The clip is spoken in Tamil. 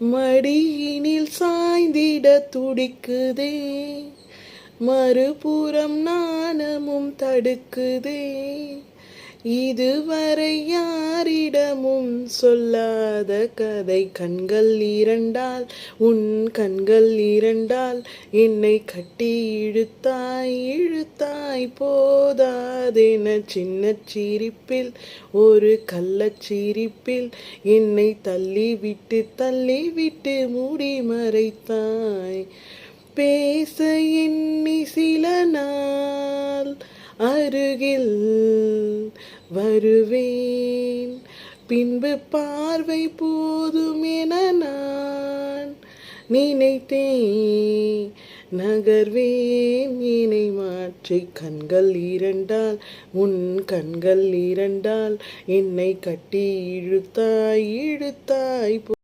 மடியினில் சாய்ந்திட துடிக்குதே, மறுபுறம் நாணமும் தடுக்குதே. இதுவரை யாரிடமும் சொல்லாத கதை. கண்கள் இரண்டால், உன் கண்கள் இரண்டால் என்னை கட்டி இழுத்தாய் இழுத்தாய் போதாதென. சின்னச் சிரிப்பில் ஒரு கள்ளச்சிரிப்பில் என்னை தள்ளிவிட்டு மூடி மறைத்தாய். பேச எண்ணி சில நாள் அருகில் வருவேன், பின்பு பார்வை போதும் என நான் நினைத்தேன். நகர்வேன் என்னை மாற்றி. கண்கள் இரண்டால், உன் கண்கள் இரண்டால் என்னை கட்டி இழுத்தாய் இழுத்தாய்